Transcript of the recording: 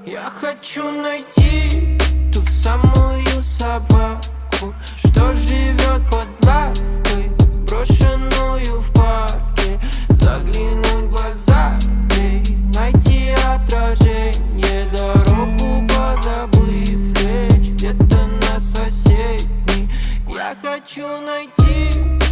Я хочу найти ту самую собаку, что живет под лавкой, брошенную в парке. Заглянуть в глаза ей, найти отражение, дорогу позабыв лечь где-то на соседней. Я хочу найти